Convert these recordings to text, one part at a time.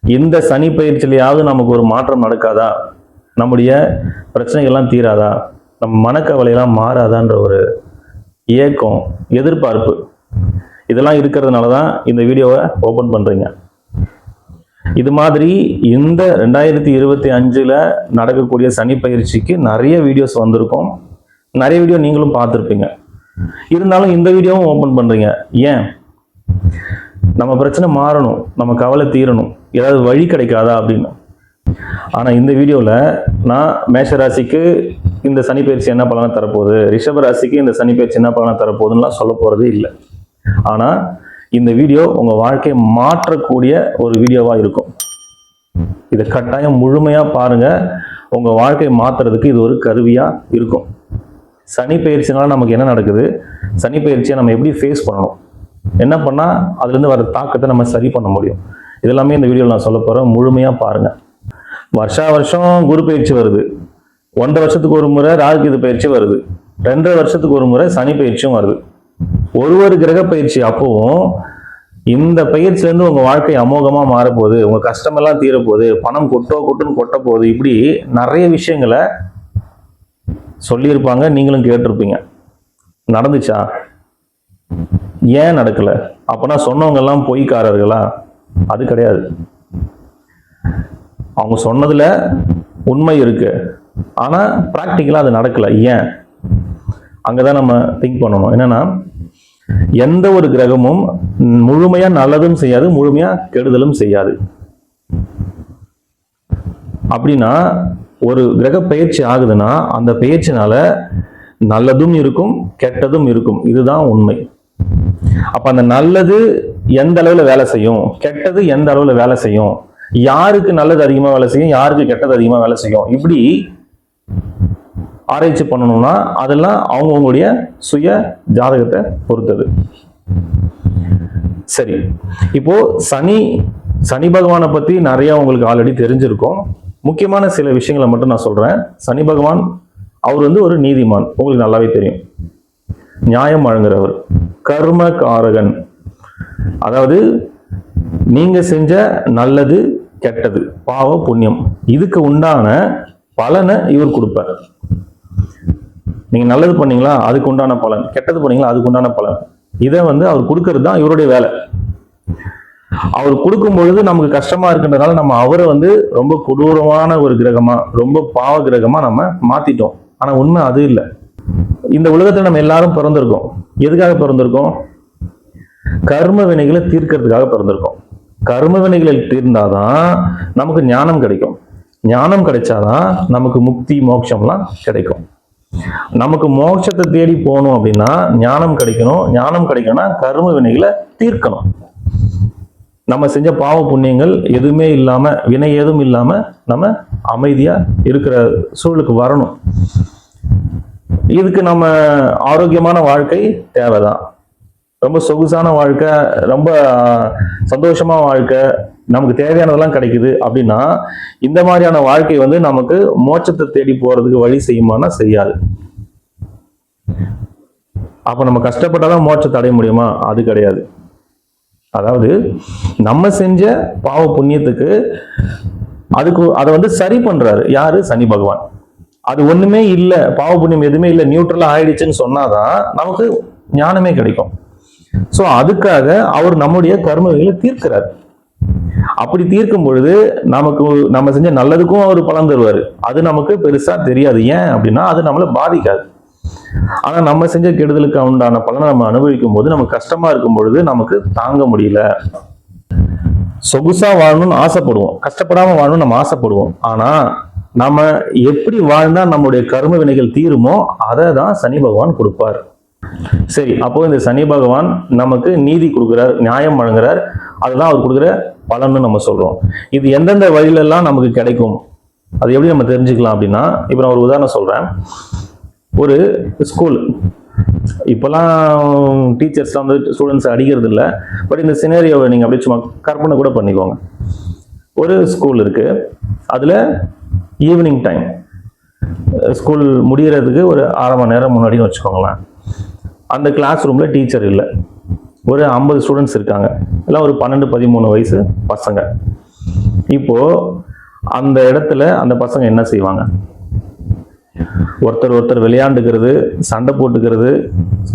இந்த சனி பயிற்சியிலையாவது நமக்கு ஒரு மாற்றம் நடக்காதா, நம்முடைய பிரச்சனைகள்லாம் தீராதா, நம்ம மனக்கவலையெல்லாம் மாறாதான்ற ஒரு ஏக்கம், எதிர்பார்ப்பு இதெல்லாம் இருக்கிறதுனால தான் இந்த வீடியோவை ஓப்பன் பண்ணுறீங்க. இது மாதிரி இந்த 2025 நடக்கக்கூடிய சனி பயிற்சிக்கு நிறைய வீடியோஸ் வந்திருக்கும், நிறைய வீடியோ நீங்களும் பார்த்துருப்பீங்க. இருந்தாலும் இந்த வீடியோவும் ஓப்பன் பண்ணுறீங்க. ஏன்? நம்ம பிரச்சனை மாறணும், நம்ம கவலை தீரணும், ஏதாவது வழி கிடைக்காதா அப்படின்னு. ஆனால் இந்த வீடியோவில் நான் மேஷராசிக்கு இந்த சனி பயிற்சி என்ன பலனை தரப்போகுது, ரிஷப ராசிக்கு இந்த சனி பயிற்சி என்ன பலனை தரப்போகுதுன்னா சொல்ல போகிறதே இல்லை. ஆனால் இந்த வீடியோ உங்கள் வாழ்க்கையை மாற்றக்கூடிய ஒரு வீடியோவாக இருக்கும். இதை கட்டாயம் முழுமையாக பாருங்கள். உங்கள் வாழ்க்கையை மாற்றுறதுக்கு இது ஒரு கருவியாக இருக்கும். சனி பயிற்சினால நமக்கு என்ன நடக்குது, சனி பயிற்சியை நம்ம எப்படி ஃபேஸ் பண்ணணும், என்ன பண்ணால் அதுலேருந்து வர தாக்கத்தை நம்ம சரி பண்ண முடியும், இதெல்லாமே இந்த வீடியோவில் நான் சொல்ல போகிறேன். முழுமையாக பாருங்கள். வருஷம் குரு பயிற்சி வருது, 1.5 வருஷத்துக்கு ஒரு முறை ராகுகேது பயிற்சி வருது, 2.5 வருஷத்துக்கு ஒரு முறை சனி பயிற்சியும் வருது. ஒரு கிரக பயிற்சி அப்பவும் இந்த பயிற்சியிலேருந்து உங்கள் வாழ்க்கை அமோகமாக மாறப்போகுது, உங்கள் கஷ்டமெல்லாம் தீரப்போகுது, பணம் கொட்டுன்னு கொட்ட போகுது, இப்படி நிறைய விஷயங்களை சொல்லியிருப்பாங்க, நீங்களும் கேட்டிருப்பீங்க. நடந்துச்சா? ஏன் நடக்கலை? அப்போனா சொன்னவங்க எல்லாம் பொய்க்காரர்களா? அது கிடையாது. அவங்க சொன்னதுல உண்மை இருக்கு, ஆனால் ப்ராக்டிக்கலாக அது நடக்கலை. ஏன்? அங்கதான் நம்ம திங்க் பண்ணணும். என்னன்னா, எந்த ஒரு கிரகமும் முழுமையா நல்லதும் செய்யாது, முழுமையா கெடுதலும் செய்யாது. அப்படின்னா ஒரு கிரக பயிற்சி ஆகுதுன்னா அந்த பயிற்சினால நல்லதும் இருக்கும் கெட்டதும் இருக்கும், இதுதான் உண்மை. அப்ப அந்த நல்லது எந்த அளவுல வேலை செய்யும், கெட்டது எந்த அளவுல வேலை செய்யும், யாருக்கு நல்லது அதிகமா வேலை செய்யும், யாருக்கு கெட்டது அதிகமா வேலை செய்யும், இப்படி ஆராய்ச்சி பண்ணணும்னா அதெல்லாம் அவங்கவுங்களுடைய சுய ஜாதகத்தை பொறுத்தது. சரி, இப்போ சனி பகவானை பத்தி நிறைய உங்களுக்கு ஆல்ரெடி தெரிஞ்சிருக்கும். முக்கியமான சில விஷயங்களை மட்டும் நான் சொல்றேன். சனி பகவான் அவர் ஒரு நீதிமான், உங்களுக்கு நல்லாவே தெரியும். நியாயம் வழங்குறவர், கர்ம காரகன். அதாவது நீங்க செஞ்ச நல்லது கெட்டது பாவ புண்ணியம் இதுக்கு உண்டான பலனை இவர் கொடுப்பார். நீங்க நல்லது பண்ணீங்களா அதுக்கு உண்டான பலன், கெட்டது பண்ணீங்களா அதுக்கு உண்டான பலன், இதை அவர் கொடுக்கறது தான் இவருடைய வேலை. அவர் கொடுக்கும் பொழுது நமக்கு கஷ்டமா இருக்கின்றனால நம்ம அவரை ரொம்ப கொடூரமான ஒரு கிரகமா, ரொம்ப பாவ கிரகமா நம்ம மாத்திட்டோம். ஆனா உண்மை அது இல்லை. இந்த உலகத்துல நம்ம எல்லாரும் பிறந்திருக்கோம். எதுக்காக பிறந்திருக்கோம்? கர்ம வினைகளை தீர்க்கிறதுக்காக பிறந்திருக்கோம். கர்ம வினைகளை தீர்ந்தாதான் நமக்கு ஞானம் கிடைக்கும். ஞானம் கிடைச்சாதான் நமக்கு முக்தி மோட்சம்லாம் கிடைக்கும். நமக்கு மோட்சத்தை தேடி போகணும் அப்படின்னா ஞானம் கிடைக்கணும். ஞானம் கிடைக்கணும்னா கர்ம வினைகளை தீர்க்கணும். நம்ம செஞ்ச பாவ புண்ணியங்கள் எதுவுமே இல்லாம, வினை எதுவும் இல்லாம நம்ம அமைதியா இருக்கிற சூழலுக்கு வரணும். இதுக்கு நம்ம ஆரோக்கியமான வாழ்க்கை தேவைதான். ரொம்ப சொகுசான வாழ்க்கை, ரொம்ப சந்தோஷமா வாழ்க்கை, நமக்கு தேவையானதெல்லாம் கிடைக்குது அப்படின்னா இந்த மாதிரியான வாழ்க்கை நமக்கு மோட்சத்தை தேடி போறதுக்கு வழி செய்யுமானா செய்யாது. அப்ப நம்ம கஷ்டப்பட்டாதான் மோட்சத்தை அடைய முடியுமா? அது கிடையாது. அதாவது நம்ம செஞ்ச பாவ புண்ணியத்துக்கு அதை சரி பண்றாரு யாரு? சனி பகவான். அது ஒண்ணுமே இல்லை, பாவ புண்ணியம் எதுவுமே இல்லை, நியூட்ரலா ஆயிடுச்சுன்னு சொன்னாதான் நமக்கு ஞானமே கிடைக்கும். சோ அதுக்காக அவர் நம்முடைய கர்மங்களை தீர்க்கிறார். அப்படி தீர்க்கும் பொழுது நம்ம செஞ்ச நல்லதுக்கும் அவர் பலன் தருவாரு. அது நமக்கு பெருசா தெரியாது. ஏன் அப்படின்னா அது நம்மளை பாதிக்காது. ஆனா நம்ம செஞ்ச கெடுதலுக்கு உண்டான பலனை நம்ம அனுபவிக்கும் போது நமக்கு கஷ்டமா இருக்கும் பொழுது நமக்கு தாங்க முடியல. சொகுசா வாழணும்னு ஆசைப்படுவோம், கஷ்டப்படாம வாழணும்னு நம்ம ஆசைப்படுவோம். ஆனா நம்ம எப்படி வாழ்ந்தா நம்முடைய கர்ம வினைகள் தீருமோ அதை தான் சனி பகவான் கொடுப்பார். சரி, அப்போ இந்த சனி பகவான் நமக்கு நீதி கொடுக்கிறார், நியாயம் வழங்குறார். அதுதான் அவர் கொடுக்குற பலன்னு நம்ம சொல்றோம். இது எந்தெந்த வழியிலெல்லாம் நமக்கு கிடைக்கும், அது எப்படி நம்ம தெரிஞ்சுக்கலாம் அப்படின்னா, இப்போ நான் ஒரு உதாரணம் சொல்றேன். ஒரு ஸ்கூல், இப்போல்லாம் டீச்சர்ஸ்லாம் ஸ்டூடெண்ட்ஸ் அடிக்கிறது இல்லை, பட் இந்த சினேரியோவை நீங்கள் அப்படியே சும்மா கற்பனை கூட பண்ணிக்கோங்க. ஒரு ஸ்கூல் இருக்கு, அதில் ஈவினிங் டைம் ஸ்கூல் முடிகிறதுக்கு ஒரு 1/2 மணி நேரம் முன்னாடின்னு வச்சுக்கோங்களேன். அந்த கிளாஸ் ரூம்ல டீச்சர் இல்லை, ஒரு 50 ஸ்டூடெண்ட்ஸ் இருக்காங்க, எல்லாம் ஒரு 12-13 வயசு பசங்க. இப்போ அந்த இடத்துல அந்த பசங்க என்ன செய்வாங்க? ஒருத்தர் விளையாண்டுக்கிறது, சண்டை போட்டுக்கிறது,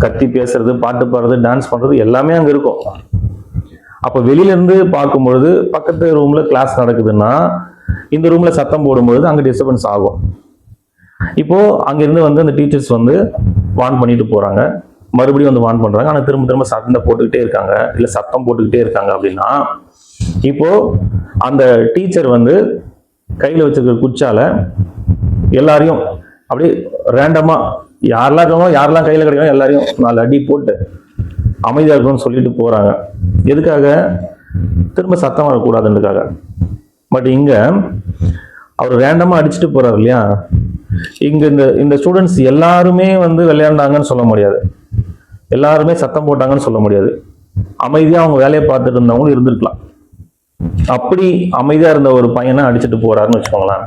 கத்தி பேசுறது, பாட்டு பாடுறது, டான்ஸ் பண்றது எல்லாமே அங்க இருக்கும். அப்ப வெளியில இருந்து பார்க்கும்பொழுது பக்கத்து ரூம்ல கிளாஸ் நடக்குதுன்னா இந்த ரூம்ல சத்தம் போடும்பொழுது அங்க டிஸ்டர்பன்ஸ் ஆகும். இப்போ அங்கிருந்து அந்த டீச்சர்ஸ் வார்ன் பண்ணிட்டு போறாங்க, மறுபடியும் வார்ன் பண்றாங்க. ஆனா திரும்ப சண்டை போட்டுக்கிட்டே இருக்காங்க, இல்ல சத்தம் போட்டுக்கிட்டே இருக்காங்க அப்படின்னா இப்போ அந்த டீச்சர் கையில வச்சிருக்கிற குச்சால எல்லாரையும் அப்படியே ரேண்டமா யாரெல்லாம் இருக்காங்களோ யாரெல்லாம் கையில கிடைக்கும் எல்லாரையும் 4 அடி போட்டு அமைதியா இருக்கணும்னு சொல்லிட்டு போறாங்க. எதுக்காக? திரும்ப சத்தம் வரக்கூடாதுன்றதுக்காக. பட் இங்க அவர் ரேண்டமா அடிச்சுட்டு போறாரு இல்லையா? இங்க இந்த ஸ்டூடெண்ட்ஸ் எல்லாருமே விளையாண்டாங்கன்னு சொல்ல முடியாது, எல்லாருமே சத்தம் போட்டாங்கன்னு சொல்ல முடியாது. அமைதியா அவங்க வேலையை பார்த்துட்டு இருந்தவங்களும் இருந்திருக்கலாம். அப்படி அமைதியா இருந்த ஒரு பையனை அடிச்சுட்டு போறாருன்னு வச்சுக்கோங்களேன்,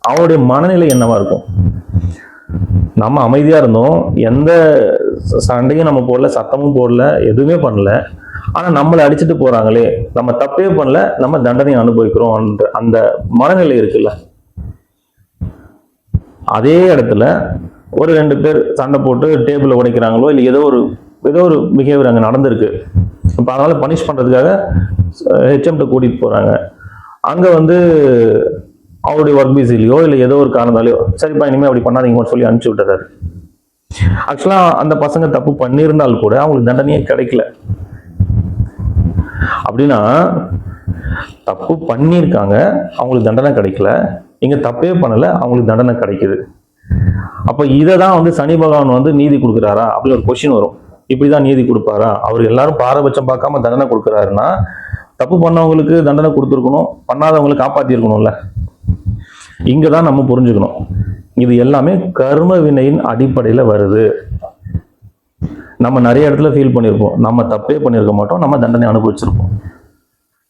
அவருடைய மனநிலை என்னவா இருக்கும்? நம்ம அமைதியா இருந்தோம், எந்த சண்டையும் நம்ம போடல, சத்தமும் போடல, எதுவுமே பண்ணல. ஆனா நம்மளை அடிச்சுட்டு போறாங்களே, நம்ம தப்பே பண்ணல, நம்ம தண்டனை அனுபவிக்கிறோம் அந்த மனநிலை இருக்குல்ல. அதே இடத்துல ஒரு 2 பேர் சண்டை போட்டு டேபிள உடைக்கிறாங்களோ, இல்லை ஏதோ ஒரு பிஹேவியர் அங்க நடந்திருக்கு. இப்போ அதனால பனிஷ் பண்றதுக்காக ஹெச்எம்கிட்ட கூட்டிட்டு போறாங்க. அங்க அவருடைய ஒர்க் பிஸிலையோ இல்லை ஏதோ ஒரு காரணத்தாலையோ சரிப்பா இனிமே அப்படி பண்ணாதீங்கன்னு சொல்லி அனுப்பிச்சு விட்டுறாரு. ஆக்சுவலா அந்த பசங்க தப்பு பண்ணியிருந்தால் கூட அவங்களுக்கு தண்டனையே கிடைக்கல. அப்படின்னா தப்பு பண்ணியிருக்காங்க, அவங்களுக்கு தண்டனை கிடைக்கல. இங்க தப்பே பண்ணல, அவங்களுக்கு தண்டனை கிடைக்குது. அப்ப இதை தான் சனி பகவான் நீதி கொடுக்குறாரா அப்படின்னு ஒரு கொஸ்டின் வரும். இப்படிதான் நீதி கொடுப்பாரா? அவர் எல்லாரும் பாரபட்சம் பார்க்காம தண்டனை கொடுக்குறாருன்னா தப்பு பண்ணவங்களுக்கு தண்டனை கொடுத்துருக்கணும், பண்ணாதவங்களுக்கு காப்பாத்திருக்கணும்ல. இங்கதான் நம்ம புரிஞ்சுக்கணும், இது எல்லாமே கர்ம வினையின் அடிப்படையில வருது. நம்ம நிறைய இடத்துல ஃபீல் பண்ணியிருப்போம், நம்ம தப்பே பண்ணியிருக்க மாட்டோம், நம்ம தண்டனை அனுபவிச்சிருப்போம்.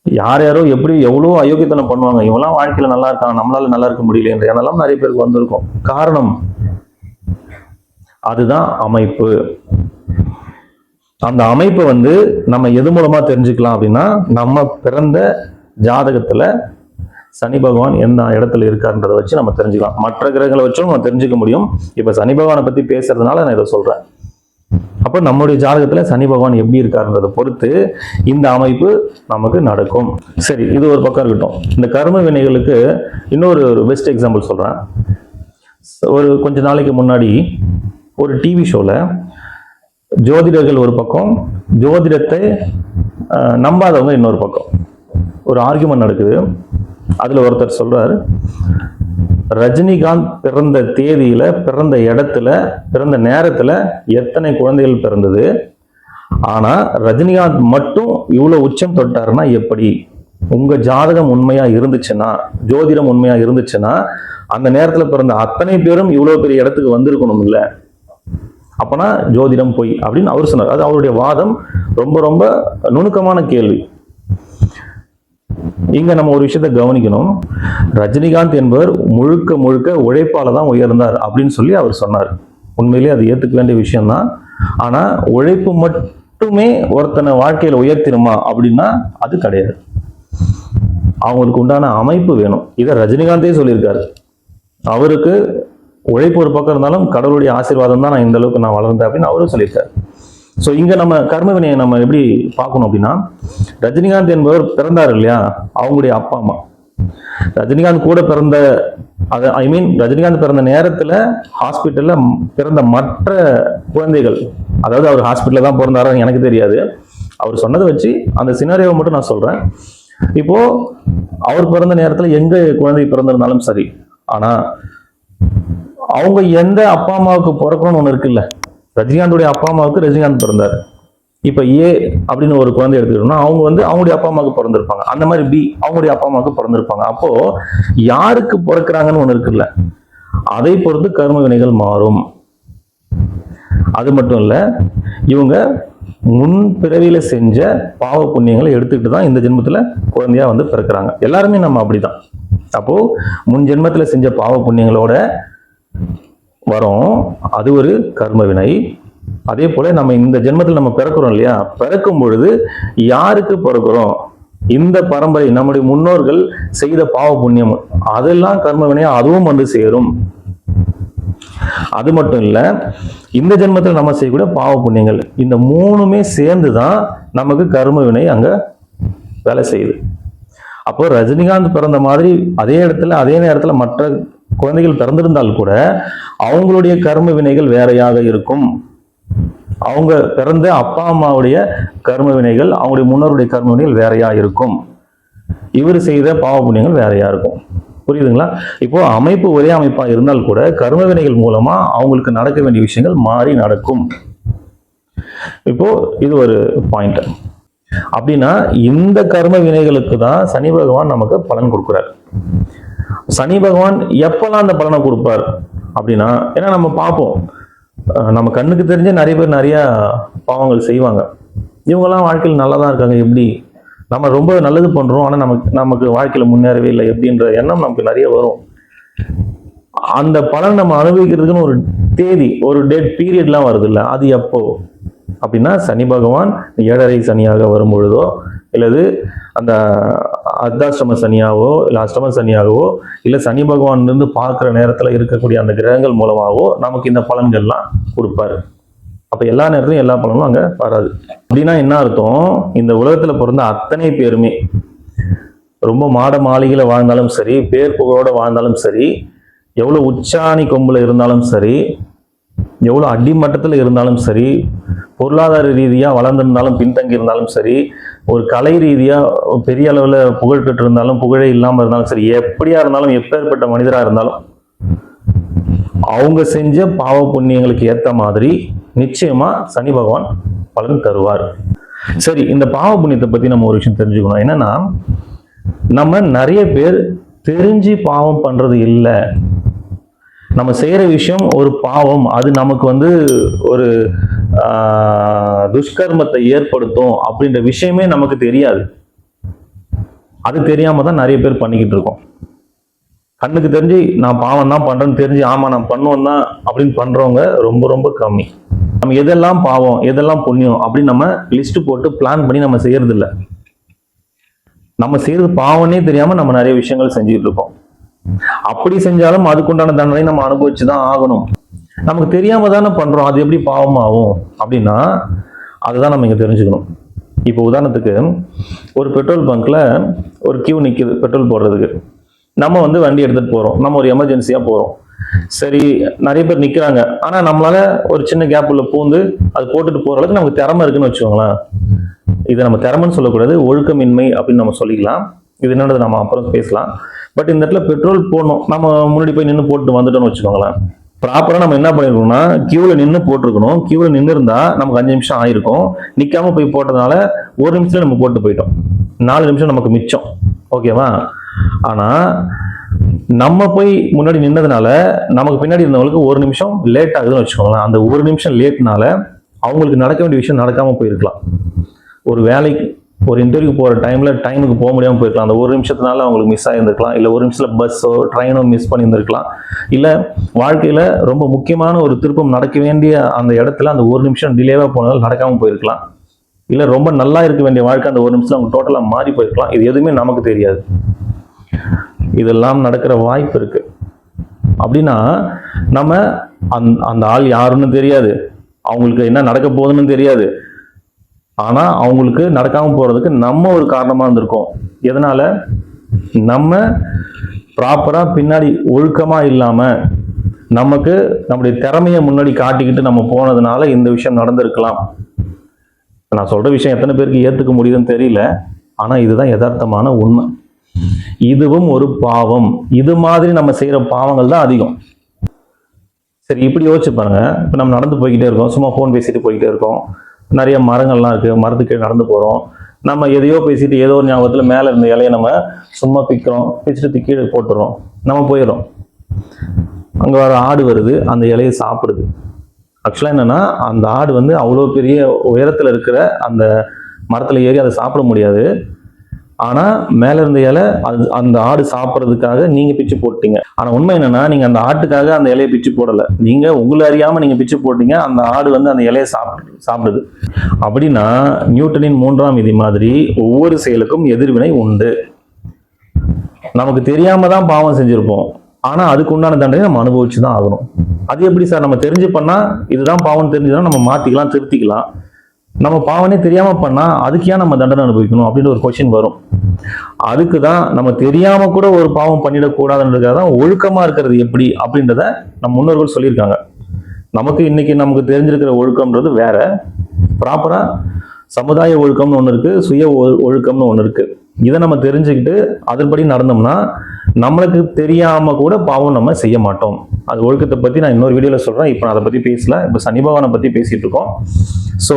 யாரோ எவ்வளோ அயோக்கியத்தனம் பண்ணுவாங்க, இவெல்லாம் வாழ்க்கையில நல்லா இருக்காங்க, நம்மளால நல்லா இருக்க முடியல என்ற எண்ணெல்லாம் நிறைய பேருக்கு வந்திருக்கும். காரணம் அதுதான் அமைப்பு. அந்த அமைப்பை நம்ம எது மூலமா தெரிஞ்சுக்கலாம் அப்படின்னா, நம்ம பிறந்த ஜாதகத்துல சனி பகவான் எந்த இடத்துல இருக்காருன்றதை வச்சு நம்ம தெரிஞ்சுக்கலாம். மற்ற கிரகங்களை வச்சும் நம்ம தெரிஞ்சுக்க முடியும். இப்ப சனி பகவானை பத்தி பேசுறதுனால நான் இதை சொல்றேன். அப்ப நம்முடைய ஜாதகத்துல சனி பகவான் எப்படி இருக்காருன்றதை பொறுத்து இந்த அமைப்பு நமக்கு நடக்கும். சரி, இது ஒரு பக்கம் இருக்கட்டும். இந்த கர்ம வினைகளுக்கு இன்னொரு பெஸ்ட் எக்ஸாம்பிள் சொல்றேன். ஒரு கொஞ்ச நாளைக்கு முன்னாடி ஒரு டிவி ஷோல ஜோதிடர்கள் ஒரு பக்கம், ஜோதிடத்தை நம்பாதவங்க இன்னொரு பக்கம் ஒரு ஆர்குமெண்ட் நடக்குது. அதுல ஒருத்தர் சொல்றாரு, ரஜினிகாந்த் பிறந்த தேதியில, பிறந்த இடத்துல, பிறந்த நேரத்துல எத்தனை குழந்தைகள் பிறந்தது, ஆனா ரஜினிகாந்த் மட்டும் இவ்வளவு உச்சம் தொட்டாருன்னா எப்படி? உங்க ஜாதகம் உண்மையா இருந்துச்சுன்னா, ஜோதிடம் உண்மையா இருந்துச்சுன்னா அந்த நேரத்துல பிறந்த அத்தனை பேரும் இவ்வளவு பெரிய இடத்துக்கு வந்திருக்கணும் இல்ல, அப்பனா ஜோதிடம் போய் அப்படின்னு அவர் சொன்னார். அது அவருடைய வாதம். ரொம்ப ரொம்ப நுணுக்கமான கேள்வி. இங்க நம்ம ஒரு விஷயத்தை கவனிக்கணும். ரஜினிகாந்த் என்பவர் முழுக்க முழுக்க உழைப்பால தான் உயர்ந்தார் அப்படின்னு சொல்லி அவர் சொன்னார். உண்மையிலேயே அது ஏத்துக்க வேண்டிய விஷயம் தான். ஆனா உழைப்பு மட்டுமே ஒருத்தனை வாழ்க்கையில உயர்த்திருமா அப்படின்னா அது கிடையாது. அவங்களுக்கு உண்டான அமைப்பு வேணும். இதை ரஜினிகாந்தே சொல்லியிருக்காரு. அவருக்கு உழைப்பு ஒரு பக்கம் இருந்தாலும் கடவுளுடைய ஆசீர்வாதம் தான் நான் இந்த அளவுக்கு நான் வளர்ந்தேன் அப்படின்னு அவரும் சொல்லியிருக்காரு. ஸோ இங்க நம்ம கர்ம வினையை நம்ம எப்படி பார்க்கணும் அப்படின்னா, ரஜினிகாந்த் என்பவர் பிறந்தார் இல்லையா, அவங்களுடைய அப்பா அம்மா ரஜினிகாந்த் கூட பிறந்த, ரஜினிகாந்த் பிறந்த நேரத்துல ஹாஸ்பிட்டல்ல பிறந்த மற்ற குழந்தைகள், அதாவது அவர் ஹாஸ்பிட்டல்ல தான் பிறந்தாரா எனக்கு தெரியாது, அவர் சொன்னதை வச்சு அந்த சினாரியோவை மட்டும் நான் சொல்றேன். இப்போ அவர் பிறந்த நேரத்துல எங்க குழந்தை பிறந்திருந்தாலும் சரி, ஆனா அவங்க எந்த அப்பா அம்மாவுக்கு பிறக்கணும்னு ஒண்ணு இருக்குல்ல. ரஜினிகாந்துடைய அப்பா அம்மாவுக்கு ரஜினிகாந்த் பிறந்தார். இப்ப ஏ அப்படின்னு ஒரு குழந்தை எடுத்துக்கிட்டோம்னா அவங்க அவங்களுடைய அப்பா அம்மாவுக்கு பிறந்திருப்பாங்க. அந்த மாதிரி பி அவங்களுடைய அப்பா அம்மாவுக்கு பிறந்திருப்பாங்க. அப்போ யாருக்கு பிறக்கிறாங்கன்னு ஒண்ணு இருக்குல்ல, அதை பொறுத்து கர்ம வினைகள் மாறும். அது மட்டும் இல்ல, இவங்க முன் பிறவியில செஞ்ச பாவ புண்ணியங்களை எடுத்துக்கிட்டு தான் இந்த ஜென்மத்துல குழந்தையா பிறக்கிறாங்க. எல்லாருமே நம்ம அப்படிதான். அப்போ முன் ஜென்மத்துல செஞ்ச பாவ புண்ணியங்களோட வரும், அது ஒரு கர்ம வினை. அதே போல நம்ம இந்த ஜென்மத்தில் நம்ம பிறக்கிறோம் இல்லையா, பிறக்கும் பொழுது யாருக்கு பிறக்கிறோம், இந்த பரம்பரை நம்முடைய முன்னோர்கள் செய்த பாவ புண்ணியம் அதெல்லாம் கர்ம வினையா அதுவும் வந்து சேரும். அது மட்டும் இல்ல, இந்த ஜென்மத்தில் நம்ம செய்யக்கூடிய பாவ புண்ணியங்கள் இந்த மூணுமே சேர்ந்துதான் நமக்கு கர்ம வினை அங்க வேலை செய்யுது. அப்போ ரஜினிகாந்த் பிறந்த மாதிரி அதே இடத்துல அதே நேரத்துல மற்ற குழந்தைகள் பிறந்திருந்தால் கூட அவங்களுடைய கர்ம வினைகள் வேறையாக இருக்கும். அவங்க பிறந்த அப்பா அம்மாவுடைய கர்ம வினைகள் அவங்களுடைய முன்னோருடைய கர்ம வினைகள் வேறையா இருக்கும். இவர் செய்த பாவ புண்ணியங்கள் வேறையா இருக்கும். புரியுதுங்களா? இப்போ அமைப்பு ஒரே அமைப்பா இருந்தால் கூட கர்ம வினைகள் மூலமா அவங்களுக்கு நடக்க வேண்டிய விஷயங்கள் மாறி நடக்கும். இப்போ இது ஒரு பாயிண்ட். அப்படின்னா இந்த கர்ம வினைகளுக்கு தான் சனி பகவான் நமக்கு பலன் கொடுக்கிறார். சனி பகவான் எப்பெல்லாம் அந்த பலனை கொடுப்பார் அப்படின்னா, ஏன்னா நம்ம பார்ப்போம், நம்ம கண்ணுக்கு தெரிஞ்ச நிறைய பேர் நிறைய பாவங்கள் செய்வாங்க. இவங்கெல்லாம் வாழ்க்கையில் நல்லா தான் இருக்காங்க, எப்படி நம்ம ரொம்ப நல்லது பண்றோம் ஆனா நமக்கு வாழ்க்கையில முன்னேறவே இல்லை எப்படின்ற எண்ணம் நமக்கு நிறைய வரும். அந்த பலன் நம்ம அனுபவிக்கிறதுக்குன்னு ஒரு தேதி, ஒரு டேட் பீரியட்லாம் வருது இல்லை, அது எப்போ அப்படின்னா சனி பகவான் 7.5 சனியாக வரும் பொழுதோ இல்லது அந்த அர்த்தாஷ்டம சனியாவோ இல்லை அஷ்டம சனியாகவோ இல்லை சனி பகவான் இருந்து பார்க்குற நேரத்தில் இருக்கக்கூடிய அந்த கிரகங்கள் மூலமாகவோ நமக்கு இந்த பலன்கள்லாம் கொடுப்பாரு. அப்போ எல்லா நேரத்திலும் எல்லா பலனும் அங்கே வராது. அப்படின்னா என்ன அர்த்தம்? இந்த உலகத்தில் பிறந்த அத்தனை பேருமே ரொம்ப மாட மாளிகையில் வாழ்ந்தாலும் சரி, பேர் புகழோட வாழ்ந்தாலும் சரி, எவ்வளோ உச்சாணி கொம்புல இருந்தாலும் சரி, எவ்வளோ அடிமட்டத்தில் இருந்தாலும் சரி, பொருளாதார ரீதியாக வளர்ந்திருந்தாலும் பின்தங்கி இருந்தாலும் சரி, ஒரு கலை ரீதியாக பெரிய அளவில் புகழ் பெற்று இருந்தாலும் புகழே இல்லாமல் இருந்தாலும் சரி, எப்படியா இருந்தாலும் எப்பேற்பட்ட மனிதராக இருந்தாலும் அவங்க செஞ்ச பாவ புண்ணியங்களுக்கு ஏற்ற மாதிரி நிச்சயமா சனி பகவான் பலன் தருவார். சரி, இந்த பாவ புண்ணியத்தை பத்தி நம்ம ஒரு விஷயம் தெரிஞ்சுக்கணும். என்னன்னா, நம்ம நிறைய பேர் தெரிஞ்சு பாவம் பண்றது இல்லை. நம்ம செய்யற விஷயம் ஒரு பாவம், அது நமக்கு வந்து ஒரு துஷ்கர்மத்தை ஏற்படுத்தும் அப்படின்ற விஷயமே நமக்கு தெரியாது. அது தெரியாம தான் நிறைய பேர் பண்ணிக்கிட்டு இருக்கோம். கண்ணுக்கு தெரிஞ்சு நான் பாவம் தான் பண்றேன்னு தெரிஞ்சு ஆமா நான் பண்ணுவோம் தான் அப்படின்னு பண்றவங்க ரொம்ப ரொம்ப கம்மி. நம்ம எதெல்லாம் பாவம் எதெல்லாம் புண்ணியம் அப்படின்னு நம்ம லிஸ்ட் போட்டு பிளான் பண்ணி நம்ம செய்யறது இல்லை. நம்ம செய்யறது பாவம்னே தெரியாம நம்ம நிறைய விஷயங்கள் செஞ்சுட்டு இருக்கோம். அப்படி செஞ்சாலும் அதுக்குண்டான தண்டனை நம்ம அனுபவிச்சுதான் ஆகணும். நமக்கு தெரியாம தானே பண்றோம், அது எப்படி பாவமாகும் அப்படின்னா அதுதான் நம்ம இங்க தெரிஞ்சுக்கணும். இப்போ உதாரணத்துக்கு ஒரு பெட்ரோல் பங்க்ல ஒரு கியூ நிக்குது பெட்ரோல் போடுறதுக்கு. நம்ம வந்து வண்டி எடுத்துட்டு போறோம், நம்ம ஒரு எமர்ஜென்சியா போறோம். சரி, நிறைய பேர் நிக்கிறாங்க, ஆனா நம்மளால ஒரு சின்ன கேப் உள்ள பூந்து அது போட்டுட்டு போற அளவுக்கு நமக்கு திறமை இருக்குன்னு வச்சுக்கோங்களேன். இதை நம்ம திறமைன்னு சொல்லக்கூடாது, ஒழுக்கமின்மை அப்படின்னு நம்ம சொல்லிக்கலாம். இது என்னது நம்ம அப்புறம் பேசலாம். பட் இந்த இடத்துல பெட்ரோல் போடணும், நம்ம முன்னாடி போய் நின்று போட்டு வந்துட்டோம்னு வச்சுக்கோங்களேன். ப்ராப்பரா நம்ம என்ன பண்ணிருக்கோம்னா கியூல நின்று போட்டிருக்கணும். கியூல நின்று இருந்தா நமக்கு 5 நிமிஷம் ஆயிருக்கும். நிக்காம போய் போட்டதுனால 1 நிமிஷத்துல நம்ம போட்டு போயிட்டோம். 4 நிமிஷம் நமக்கு மிச்சம். ஓகேவா? ஆனா நம்ம போய் முன்னாடி நின்னதுனால நமக்கு பின்னாடி இருந்தவங்களுக்கு 1 நிமிஷம் லேட் ஆகுதுன்னு வச்சுக்கோங்களேன். அந்த 1 நிமிஷம் லேட்னால அவங்களுக்கு நடக்க வேண்டிய விஷயம் நடக்காம போயிருக்கலாம். ஒரு வேலைக்கு ஒரு இன்டர்வியூ போற டைமுக்கு போக முடியாம போயிருக்கலாம். அந்த 1 நிமிஷத்தினால அவங்களுக்கு மிஸ் ஆயிருந்திருக்கலாம். இல்ல 1 நிமிஷத்துல பஸ்ஸோ ட்ரெயினோ மிஸ் பண்ணியிருந்திருக்கலாம். இல்ல வாழ்க்கையில ரொம்ப முக்கியமான ஒரு திருப்பம் நடக்க வேண்டிய அந்த இடத்துல அந்த 1 நிமிஷம் டிலேவா போனதால் நடக்காம போயிருக்கலாம். இல்ல ரொம்ப நல்லா இருக்க வேண்டிய வாழ்க்கை அந்த 1 நிமிஷத்துல அவங்க டோட்டலா மாறி போயிருக்கலாம். இது எதுவுமே நமக்கு தெரியாது. இதெல்லாம் நடக்கிற வாய்ப்பு இருக்கு. அப்படின்னா நம்ம அந்த ஆள் யாருன்னு தெரியாது, அவங்களுக்கு என்ன நடக்க போகுதுன்னு தெரியாது. ஆனா அவங்களுக்கு நடக்காம போறதுக்கு நம்ம ஒரு காரணமா இருந்திருக்கோம். எதனால? நம்ம ப்ராப்பரா பின்னாடி ஒழுக்கமா இல்லாம நமக்கு நம்முடைய திறமையை முன்னாடி காட்டிக்கிட்டு நம்ம போனதுனால இந்த விஷயம் நடந்திருக்கலாம். நான் சொல்ற விஷயம் எத்தனை பேருக்கு ஏத்துக்க முடியுதுன்னு தெரியல. ஆனா இதுதான் யதார்த்தமான உண்மை. இதுவும் ஒரு பாவம். இது மாதிரி நம்ம செய்யற பாவங்கள் தான் அதிகம். சரி, இப்படி யோசிச்சு பாருங்க. இப்ப நம்ம நடந்து போய்கிட்டே இருக்கோம், சும்மா போன் பேசிட்டு போய்கிட்டே இருக்கோம். நிறைய மரங்கள்லாம் இருக்கு, மரத்துக்கு நடந்து போறோம். நம்ம எதையோ பேசிட்டு ஏதோ ஒரு ஞாபகத்துல மேல இருந்த இலையை நம்ம சும்மா பிச்சுட்டு கீழே போட்டுறோம், நம்ம போயிடும். அங்க வர ஆடு வருது, அந்த இலையை சாப்பிடுது. ஆக்சுவலா என்னன்னா அந்த ஆடு வந்து அவ்வளோ பெரிய உயரத்துல இருக்கிற அந்த மரத்துல ஏறி அதை சாப்பிட முடியாது. ஆனா மேல இருந்த இலை அந்த ஆடு சாப்பிட்றதுக்காக நீங்க பிச்சு போட்டீங்க. ஆனா உண்மை என்னன்னா, நீங்க அந்த ஆட்டுக்காக அந்த இலையை பிச்சு போடல. நீங்க உங்களை அறியாம நீங்க பிச்சு போட்டீங்க, அந்த ஆடு வந்து அந்த இலையை சாப்பிடுது. அப்படின்னா நியூட்டனின் 3ஆம் விதி மாதிரி ஒவ்வொரு செயலுக்கும் எதிர்வினை உண்டு. நமக்கு தெரியாம தான் பாவம் செஞ்சிருப்போம், ஆனா அதுக்கு உண்டான தண்டனை நம்ம அனுபவிச்சுதான் ஆகணும். அது எப்படி சார்? நம்ம தெரிஞ்சு பண்ணா இதுதான் பாவம் தெரிஞ்சுதான் நம்ம மாத்திக்கலாம், திருத்திக்கலாம். நம்ம பாவனே தெரியாம பண்ணா அதுக்கு ஏன் நம்ம தண்டனை அனுபவிக்கணும் அப்படின்ற ஒரு கொஸ்டின் வரும். அதுக்கு தான் நம்ம தெரியாம கூட ஒரு பாவம் பண்ணிடக்கூடாதுன்றதுக்காக தான் ஒழுக்கமா இருக்கிறது எப்படி அப்படின்றத நம்ம முன்னோர்கள் சொல்லியிருக்காங்க. நமக்கு தெரிஞ்சிருக்கிற ஒழுக்கம்ன்றது வேற. ப்ராப்பரா சமுதாய ஒழுக்கம்னு ஒன்று இருக்கு, சுய ஒழுக்கம்னு ஒன்று இருக்கு. இதை நம்ம தெரிஞ்சுக்கிட்டு அதன்படி நடந்தோம்னா நம்மளுக்கு தெரியாம கூட பாவம் நம்ம செய்ய மாட்டோம். அது ஒழுக்கத்தை பத்தி நான் இன்னொரு வீடியோல சொல்றேன். இப்போ நான் அதை பத்தி பேசல. இப்போ சனி பகவானை பத்தி பேசிட்டு இருக்கோம். ஸோ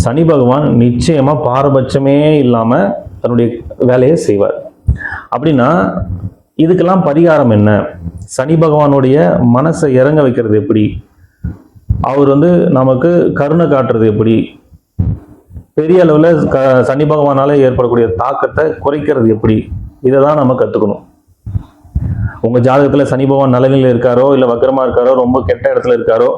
சனி பகவான் நிச்சயமா பாரபட்சமே இல்லாம தன்னுடைய வேலையை செய்வார். அப்படின்னா இதுக்கெல்லாம் பரிகாரம் என்ன? சனி பகவானுடைய மனசை இறங்க வைக்கிறது எப்படி? அவர் வந்து நமக்கு கருணை காட்டுறது எப்படி? பெரிய அளவுல சனி பகவானால ஏற்படக்கூடிய தாக்கத்தை குறைக்கிறது எப்படி? இதை தான் நம்ம கத்துக்கணும். உங்க ஜாதகத்துல சனி பகவான் நல்ல இருக்காரோ, இல்ல வக்கரமா இருக்காரோ, ரொம்ப கெட்ட இடத்துல இருக்காரோ,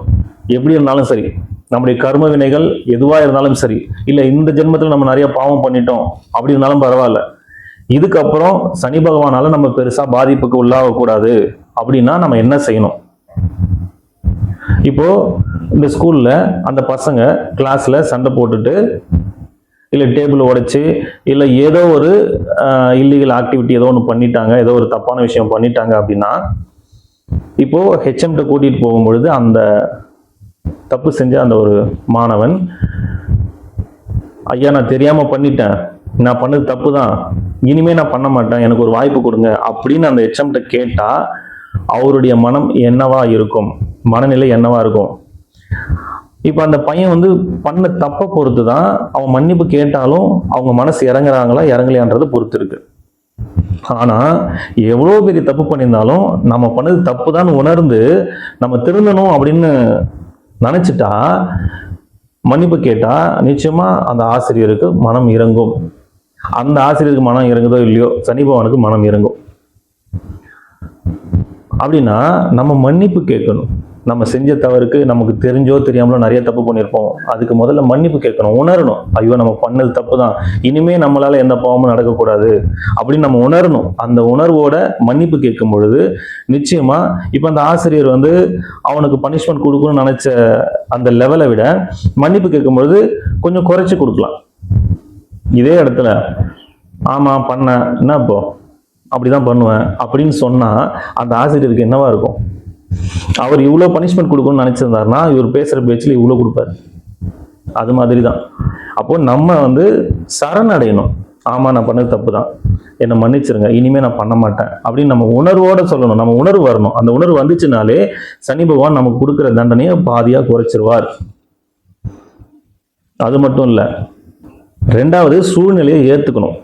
எப்படி இருந்தாலும் சரி, நம்முடைய கர்ம வினைகள் எதுவா இருந்தாலும் சரி, இல்ல இந்த ஜென்மத்துல நம்ம நிறைய பாவம் பண்ணிட்டோம் அப்படி இருந்தாலும் பரவாயில்ல, இதுக்கப்புறம் சனி பகவானால நம்ம பெருசா பாதிப்புக்கு உள்ளாக கூடாது அப்படின்னா நம்ம என்ன செய்யணும்? இப்போ இந்த ஸ்கூல்ல அந்த பசங்க கிளாஸ்ல சண்டை போட்டுட்டு, இல்லை டேபிள் உடைச்சு, இல்லை ஏதோ ஒரு இல்லீகல் ஆக்டிவிட்டி ஏதோ ஒன்று பண்ணிட்டாங்க, ஏதோ ஒரு தப்பான விஷயம் பண்ணிட்டாங்க அப்படின்னா, இப்போ ஹெச்எம்கிட்ட கூட்டிட்டு போகும்பொழுது அந்த தப்பு செஞ்ச அந்த ஒரு மாணவன், ஐயா நான் தெரியாம பண்ணிட்டேன், நான் பண்ணது தப்பு தான், இனிமே நான் பண்ண மாட்டேன், எனக்கு ஒரு வாய்ப்பு கொடுங்க அப்படின்னு அந்த ஹெச்எம்கிட்ட கேட்டா அவருடைய மனம் என்னவா இருக்கும்? மனநிலை என்னவா இருக்கும்? இப்ப அந்த பையன் வந்து பண்ண தப்பை பொறுத்து தான் அவன் மன்னிப்பு கேட்டாலும் அவங்க மனசு இறங்குறாங்களா இறங்கலையான்றது பொறுத்து இருக்கு. ஆனா எவ்வளவு பெரிய தப்பு பண்ணியிருந்தாலும் நம்ம பண்ணது தப்பு தான் உணர்ந்து நம்ம திருந்தணும் அப்படின்னு நினைச்சிட்டா, மன்னிப்பு கேட்டா நிச்சயமா அந்த ஆசிரியருக்கு மனம் இறங்கும். அந்த ஆசிரியருக்கு மனம் இறங்குதோ இல்லையோ, சனி பகவானுக்கு மனம் இறங்கும். அப்படின்னா நம்ம மன்னிப்பு கேட்கணும். நம்ம செஞ்ச தவறுக்கு நமக்கு தெரிஞ்சோ தெரியாமலோ நிறைய தப்பு பண்ணியிருப்போம். அதுக்கு முதல்ல மன்னிப்பு கேட்கணும், உணரணும். ஐயோ நம்ம பண்ணது தப்பு தான், இனிமே நம்மளால எந்த பாவமும் நடக்கக்கூடாது அப்படின்னு நம்ம உணரணும். அந்த உணர்வோட மன்னிப்பு கேட்கும் பொழுது நிச்சயமா இப்ப அந்த ஆசிரியர் வந்து அவனுக்கு பனிஷ்மெண்ட் கொடுக்கணும்னு நினைச்ச அந்த லெவலை விட மன்னிப்பு கேட்கும் பொழுது கொஞ்சம் குறைச்சு கொடுக்கலாம். இதே இடத்துல ஆமா பண்ண என்ன இப்போ அப்படிதான் பண்ணுவேன் அப்படின்னு சொன்னா அந்த ஆசிரியருக்கு என்னவா இருக்கும்? அவர் இவ்வளவு பனிஷ்மெண்ட் கொடுக்கணும்னு நினைச்சிருந்தாருன்னா இவர் பேசுற பேச்சுல இவ்வளவு கொடுப்பாரு. அது மாதிரி தான். அப்போ நம்ம வந்து சரணடையணும். ஆமா நான் பண்ணது தப்பு தான், என்னை மன்னிச்சிருங்க, இனிமே நான் பண்ண மாட்டேன் அப்படின்னு நம்ம உணர்வோட சொல்லணும். நம்ம உணர்வு வரணும். அந்த உணர்வு வந்துச்சுனாலே சனி பகவான் நமக்கு கொடுக்குற தண்டனையை பாதியா குறைச்சிருவார். அது மட்டும் இல்ல, ரெண்டாவது சூழ்நிலையை ஏத்துக்கணும்.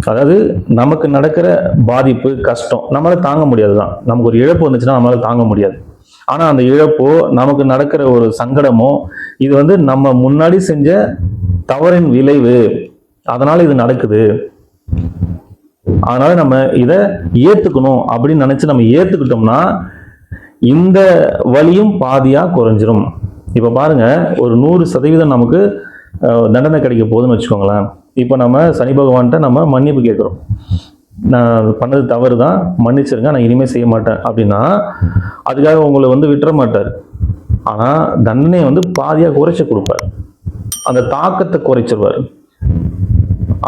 அதாவது நமக்கு நடக்கிற பாதிப்பு கஷ்டம் நம்மளால தாங்க முடியாதுதான். நமக்கு ஒரு இழப்பு வந்துச்சுன்னா நம்மளால தாங்க முடியாது. ஆனா அந்த இழப்போ நமக்கு நடக்கிற ஒரு சங்கடமோ இது வந்து நம்ம முன்னாடி செஞ்ச தவறின் விளைவு, அதனால இது நடக்குது, அதனால நம்ம இதை ஏத்துக்கணும் அப்படின்னு நினைச்சு நம்ம ஏத்துக்கிட்டோம்னா இந்த வலியும் பாதியா குறைஞ்சிரும். இப்ப பாருங்க, ஒரு 100% நமக்கு தண்டனை கிடைக்க போகுதுன்னு வச்சுக்கோங்களேன். இப்போ நம்ம சனி பகவான்கிட்ட நம்ம மன்னிப்பு கேட்குறோம், நான் பண்ணது தவறு தான், மன்னிச்சிருங்க, நான் இனிமேல் செய்ய மாட்டேன் அப்படின்னா அதுக்காக உங்களை வந்து விட்டுற மாட்டார். ஆனால் தண்டனையை வந்து பாதியாக குறைச்சி கொடுப்பார். அந்த தாக்கத்தை குறைச்சிருவார்.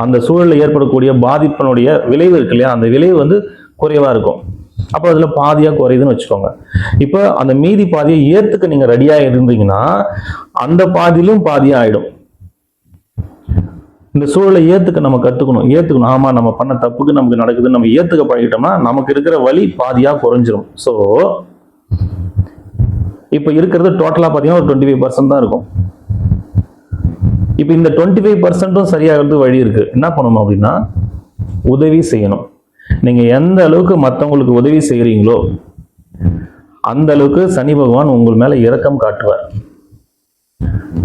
அந்த சூழலில் ஏற்படக்கூடிய பாதிப்பினுடைய விளைவு இருக்கு இல்லையா, அந்த விளைவு வந்து குறைவாக இருக்கும். அப்போ அதில் பாதியாக குறையுதுன்னு வச்சுக்கோங்க. இப்போ அந்த மீதி பாதியை ஏற்றுக்க நீங்கள் ரெடியாக இருந்தீங்கன்னா அந்த பாதியிலும் பாதியாக ஆகிடும். இந்த சூழலை ஏத்துக்க நம்ம ஏத்துக்கணும். ஆமா நம்ம பண்ண தப்புக்கு நமக்கு நடக்குதுன்னு நம்ம ஏத்துக்க பழகிட்டோம்னா நமக்கு இருக்கிற வலி பாதியா குறைஞ்சிரும். ஸோ இப்ப இருக்கிறது டோட்டலா பாத்தீங்கன்னா ஒரு 25% தான் இருக்கும். இப்ப இந்த 25% சரியாகிறது வழி இருக்கு. என்ன பண்ணணும் அப்படின்னா உதவி செய்யணும். நீங்க எந்த அளவுக்கு மற்றவங்களுக்கு உதவி செய்யறீங்களோ அந்த அளவுக்கு சனி பகவான் உங்கள் மேல இரக்கம் காட்டுவார்.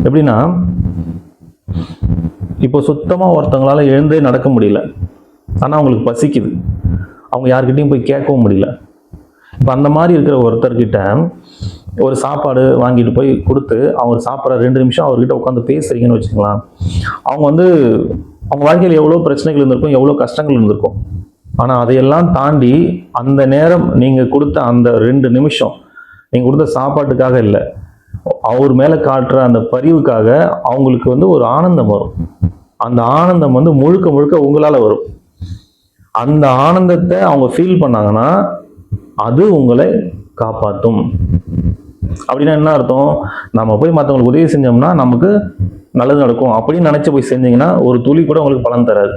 எப்படின்னா இப்போ சுத்தமா ஒருத்தவங்களால எழுந்தே நடக்க முடியல, ஆனால் அவங்களுக்கு பசிக்குது, அவங்க யார்கிட்டையும் போய் கேட்கவும் முடியல. இப்போ அந்த மாதிரி இருக்கிற ஒருத்தர்கிட்ட ஒரு சாப்பாடு வாங்கிட்டு போய் கொடுத்து அவங்க சாப்பிட்ற 2 நிமிஷம் அவர்கிட்ட உட்காந்து பேசுறீங்கன்னு வச்சுக்கலாம், அவங்க அவங்க வாழ்க்கையில் எவ்வளோ பிரச்சனைகள் இருந்திருக்கும், எவ்வளோ கஷ்டங்கள் இருந்திருக்கும். ஆனால் அதையெல்லாம் தாண்டி அந்த நேரம் நீங்கள் கொடுத்த அந்த 2 நிமிஷம் நீங்கள் கொடுத்த சாப்பாட்டுக்காக இல்லை, அவர் மேலே காட்டுற அந்த பரிவுக்காக அவங்களுக்கு ஒரு ஆனந்தம் வரும். அந்த ஆனந்தம் முழுக்க முழுக்க உங்களால் வரும். அந்த ஆனந்தத்தை அவங்க ஃபீல் பண்ணாங்கன்னா அது உங்களை காப்பாற்றும். அப்படின்னா என்ன அர்த்தம்? நம்ம போய் மற்றவங்களுக்கு உதவி செஞ்சோம்னா நமக்கு நல்லது நடக்கும் அப்படின்னு நினைச்சு போய் செஞ்சீங்கன்னா ஒரு துளி கூட உங்களுக்கு பலன் தராது.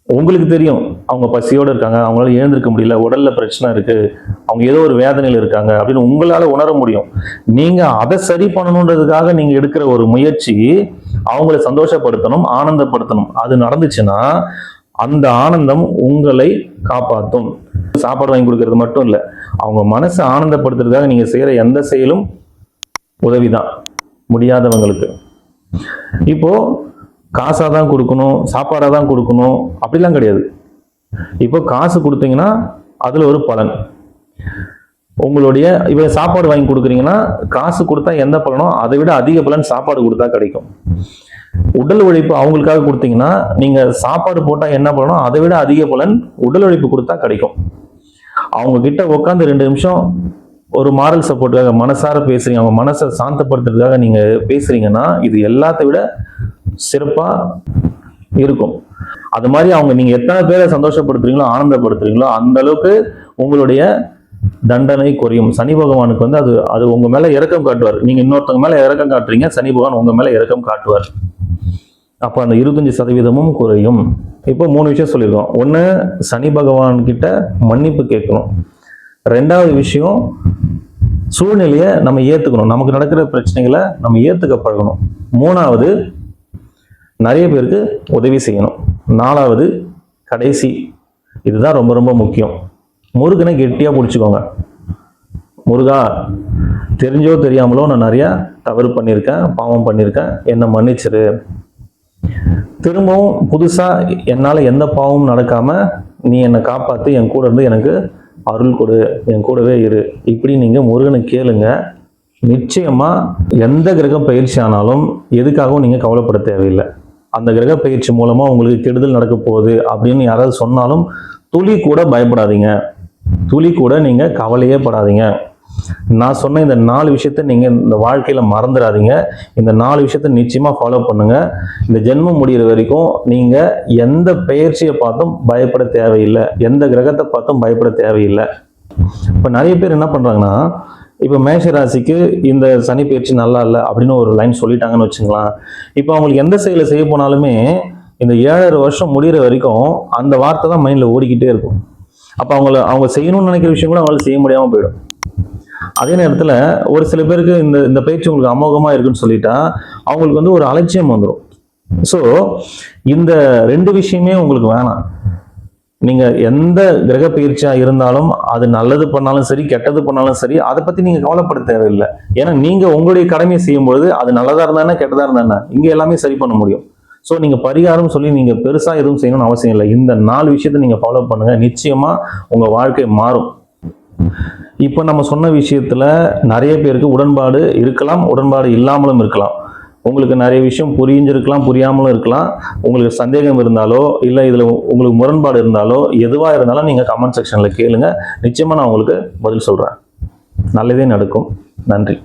உங்களுக்கு தெரியும் அவங்க பசியோடு இருக்காங்க, அவங்களால எழுந்திருக்க முடியல, உடல்ல பிரச்சனை இருக்கு, அவங்க ஏதோ ஒரு வேதனையில் இருக்காங்க அப்படின்னு உங்களால உணர முடியும். நீங்க அதை சரி பண்ணணுன்றதுக்காக நீங்க எடுக்கிற ஒரு முயற்சி அவங்களை சந்தோஷப்படுத்தணும், ஆனந்தப்படுத்தணும். அது நடந்துச்சுன்னா அந்த ஆனந்தம் உங்களை காப்பாற்றும். சாப்பாடு வாங்கி கொடுக்கறது மட்டும் இல்லை, அவங்க மனசை ஆனந்தப்படுத்துறதுக்காக நீங்க செய்யற எந்த செயலும் உதவிதான் முடியாதவங்களுக்கு. இப்போ காசாக தான் கொடுக்கணும், சாப்பாடாக தான் கொடுக்கணும் அப்படிலாம் கிடையாது. இப்போ காசு கொடுத்தீங்கன்னா அதில் ஒரு பலன். உங்களுடைய இப்போ சாப்பாடு வாங்கி கொடுக்குறீங்கன்னா காசு கொடுத்தா எந்த பலனோ அதை விட அதிக பலன் சாப்பாடு கொடுத்தா கிடைக்கும். உடல் உழைப்பு அவங்களுக்காக கொடுத்தீங்கன்னா நீங்கள் சாப்பாடு போட்டால் என்ன பலனோ அதை விட அதிக பலன் உடல் உழைப்பு கொடுத்தா கிடைக்கும். அவங்க கிட்ட உட்காந்து 2 நிமிஷம் ஒரு மாரல் சப்போர்ட்டுக்காக மனசார பேசுறீங்க, அவங்க மனசை சாந்தப்படுத்துறதுக்காக நீங்க பேசுறீங்கன்னா இது எல்லாத்த விட சிறப்பா இருக்கும். அது மாதிரி நீங்க எத்தனை பேரை சந்தோஷப்படுத்துறீங்களோ, ஆனந்தப்படுத்துறீங்களோ அந்த அளவுக்கு உங்களுடைய தண்டனை குறையும். சனி பகவானுக்கு அது உங்க மேல இரக்கம் காட்டுவார். நீங்க இன்னொருத்தவங்க மேல இரக்கம் காட்டுறீங்க, சனி பகவான் உங்க மேல இரக்கம் காட்டுவார். அப்ப அந்த 25% குறையும். இப்போ 3 விஷயம் சொல்லியிருக்கோம். ஒண்ணு, சனி பகவான் கிட்ட மன்னிப்பு கேட்கணும். 2வது விஷயம், சூழ்நிலையை நம்ம ஏத்துக்கணும், நமக்கு நடக்கிற பிரச்சனைகளை நம்ம ஏத்துக்க பழகணும். 3வது, நிறைய பேருக்கு உதவி செய்யணும். 4வது, கடைசி, இதுதான் ரொம்ப ரொம்ப முக்கியம், முருகனை கெட்டியா பிடிச்சுக்கோங்க. முருகா, தெரிஞ்சோ தெரியாமலோ நான் நிறைய தவறு பண்ணியிருக்கேன், பாவம் பண்ணியிருக்கேன், என்னை மன்னிச்சிரு. திரும்பவும் புதுசா என்னால எந்த பாவமும் நடக்காம நீ என்னை காப்பாத்து, என் கூட இருந்து எனக்கு அருள் கொடு, என் கூடவே இரு. இப்படி நீங்க முருகனை கேளுங்க. நிச்சயமா எந்த கிரக பயிற்சி ஆனாலும் எதுக்காகவும் நீங்க கவலைப்பட தேவையில்லை. அந்த கிரக பயிற்சி மூலமா உங்களுக்கு கெடுதல் நடக்க போகுது அப்படின்னு யாராவது சொன்னாலும் துளி கூட பயப்படாதீங்க, துளி கூட நீங்க கவலையே படாதீங்க. நான் சொன்ன இந்த 4 விஷயத்த நீங்க இந்த வாழ்க்கையில மறந்துடாதீங்க. இந்த 4 விஷயத்த நிச்சயமா ஃபாலோ பண்ணுங்க. இந்த ஜென்மம் முடிகிற வரைக்கும் நீங்க எந்த பெயர்ச்சியை பார்த்தும் பயப்பட தேவையில்லை, எந்த கிரகத்தை பார்த்தும் பயப்பட தேவையில்லை. இப்ப நிறைய பேர் என்ன பண்றாங்கன்னா, இப்ப மேஷ ராசிக்கு இந்த சனி பயிற்சி நல்லா இல்லை அப்படின்னு ஒரு லைன் சொல்லிட்டாங்கன்னு வச்சுக்கலாம். இப்போ அவங்களுக்கு எந்த செயலை செய்ய போனாலுமே இந்த 7.5 வருஷம் முடிகிற வரைக்கும் அந்த வார்த்தை தான் மைண்ட்ல ஓடிக்கிட்டே இருக்கும். அப்ப அவங்க செய்யணும்னு நினைக்கிற விஷயம் கூட அவங்களால செய்ய முடியாம போயிடும். அதே நேரத்துல ஒரு சில பேருக்கு இந்த பயிற்சி உங்களுக்கு அமோகமா இருக்குன்னு சொல்லிட்டா அவங்களுக்கு ஒரு அலட்சியம் வந்துடும். ஸோ இந்த 2 விஷயமே உங்களுக்கு வேணாம். நீங்க எந்த கிரக பயிற்சியா இருந்தாலும் அது நல்லது பண்ணாலும் சரி, கெட்டது பண்ணாலும் சரி, அதை பத்தி நீங்க கவலைப்பட தேவையில்லை. ஏன்னா நீங்க உங்களுடைய கடமையை செய்யும்போது அது நல்லதா இருந்தா கெட்டதா இருந்தா இங்க எல்லாமே சரி பண்ண முடியும். ஸோ நீங்க பரிகாரம் சொல்லி நீங்க பெருசா எதுவும் செய்யணும்னு அவசியம் இல்லை. இந்த 4 விஷயத்தை நீங்க ஃபாலோ பண்ணுங்க, நிச்சயமா உங்க வாழ்க்கை மாறும். இப்ப நம்ம சொன்ன விஷயத்துல நிறைய பேருக்கு உடன்பாடு இருக்கலாம், உடன்பாடு இல்லாமலும் இருக்கலாம். உங்களுக்கு நிறைய விஷயம் புரிஞ்சிருக்கலாம், புரியாமலும் இருக்கலாம். உங்களுக்கு சந்தேகம் இருந்தாலோ இல்லை இதுல உங்களுக்கு முரண்பாடு இருந்தாலோ எதுவா இருந்தாலும் நீங்க கமெண்ட் செக்ஷன்ல கேளுங்க. நிச்சயமா நான் உங்களுக்கு பதில் சொல்றேன். நல்லதே நடக்கும். நன்றி.